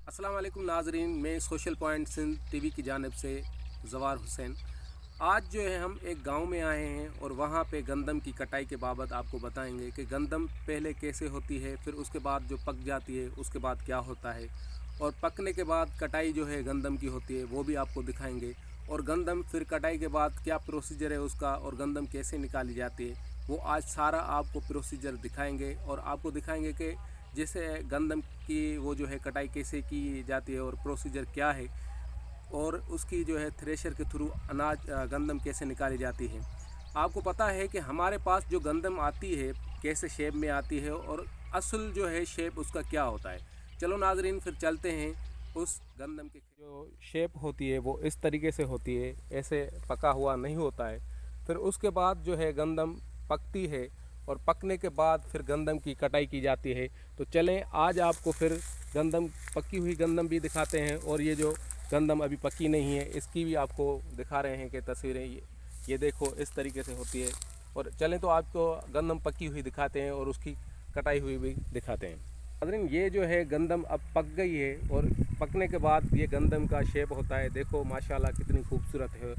अस्सलाम वालेकुम नाजरीन, मैं सोशल पॉइंट सिंध टीवी की जानिब से जवार हुसैन। आज जो है हम एक गांव में आए हैं और वहां पे गंदम की कटाई के बाबत आपको बताएंगे कि गंदम पहले कैसे होती है, फिर उसके बाद जो पक जाती है उसके बाद क्या होता है, और पकने के बाद कटाई जो है गंदम की होती है वो भी आपको दिखाएंगे। और गंदम फिर कटाई के बाद क्या प्रोसीजर है उसका और गंदम कैसे निकाली जाती है वो आज सारा आपको प्रोसीजर दिखाएंगे। और आपको दिखाएंगे कि जैसे गंदम की वो जो है कटाई कैसे की जाती है और प्रोसीजर क्या है, और उसकी जो है थ्रेशर के थ्रू अनाज गंदम कैसे निकाली जाती है। आपको पता है कि हमारे पास जो गंदम आती है कैसे शेप में आती है और असल जो है शेप उसका क्या होता है। चलो नाजरीन फिर चलते हैं उस गंदम की जो शेप होती है वो इस तरीके से होती है, ऐसे पका हुआ नहीं होता है। फिर उसके बाद जो है गंदम पकती है और पकने के बाद फिर गंदम की कटाई की जाती है। तो चलें आज आपको फिर गंदम पकी हुई गंदम भी दिखाते हैं और ये जो गंदम अभी पकी नहीं है इसकी भी आपको दिखा रहे हैं कि तस्वीरें ये देखो इस तरीके से होती है। और चलें तो आपको गंदम पकी हुई दिखाते हैं और उसकी कटाई हुई भी दिखाते हैं। नाज़रीन ये जो है गंदम अब पक गई है और पकने के बाद ये गंदम का शेप होता है। देखो माशाल्लाह कितनी खूबसूरत है,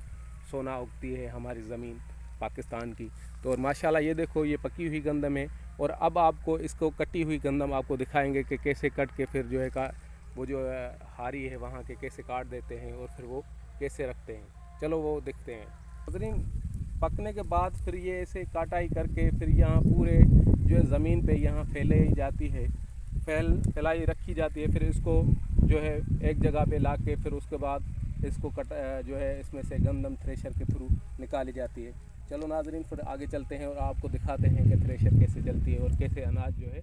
सोना उगती है हमारी ज़मीन पाकिस्तान की। तो और माशाल्लाह ये देखो ये पकी हुई गंदम है। और अब आपको इसको कटी हुई गंदम आपको दिखाएंगे कि कैसे कट के फिर जो है का वो जो हारी है वहाँ के कैसे काट देते हैं और फिर वो कैसे रखते हैं। चलो वो देखते हैं। नाज़रीन पकने के बाद फिर ये ऐसे काटाई करके फिर यहाँ पूरे जो है ज़मीन पे यहाँ फैलाई जाती है, फैलाई रखी जाती है। फिर इसको जो है एक जगह पे ला के फिर उसके बाद इसको जो है इसमें से गंदम थ्रेशर के थ्रू निकाली जाती है। चलो नाजरीन फिर आगे चलते हैं और आपको दिखाते हैं कि थ्रेशर कैसे चलती है और कैसे अनाज जो है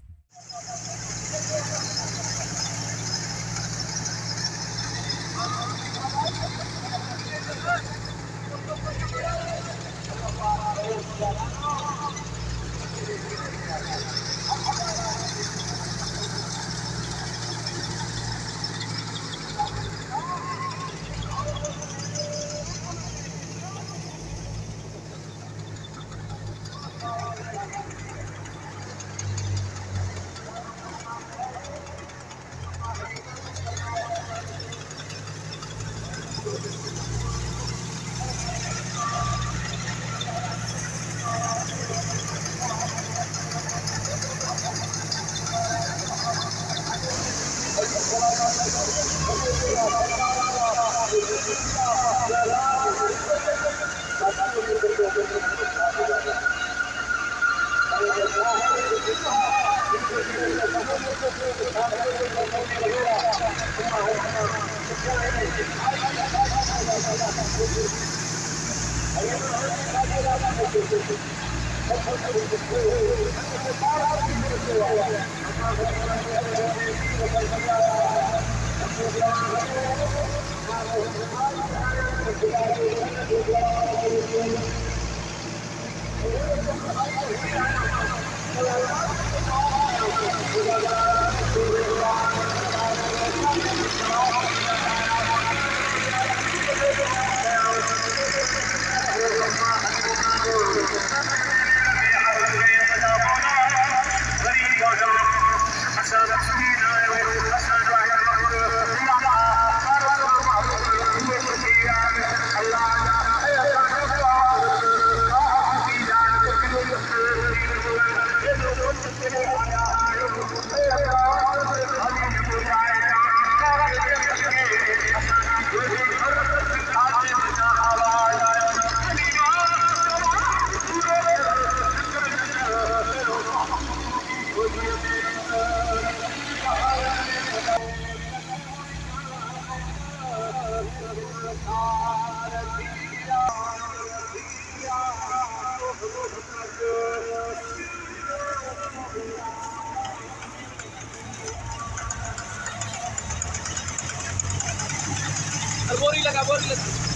बोरी लगा बोरी लगा।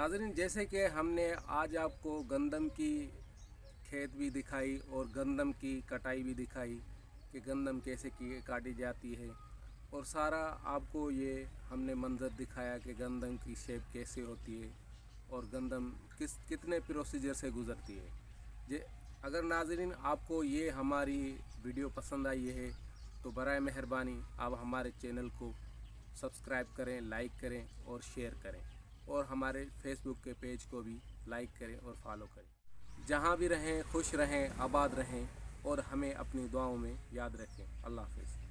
नाज़रीन, जैसे कि हमने आज आपको गंदम की खेत भी दिखाई और गंदम की कटाई भी दिखाई कि गंदम कैसे की काटी जाती है, और सारा आपको ये हमने मंजर दिखाया कि गंदम की शेप कैसे होती है और गंदम कितने प्रोसीजर से गुज़रती है। जे अगर नाज़रीन आपको ये हमारी वीडियो पसंद आई है तो बराए मेहरबानी आप हमारे चैनल को सब्सक्राइब करें, लाइक करें और शेयर करें, और हमारे फेसबुक के पेज को भी लाइक करें और फॉलो करें। जहाँ भी रहें खुश रहें, आबाद रहें और हमें अपनी दुआओं में याद रखें। अल्लाह हाफ़िज़।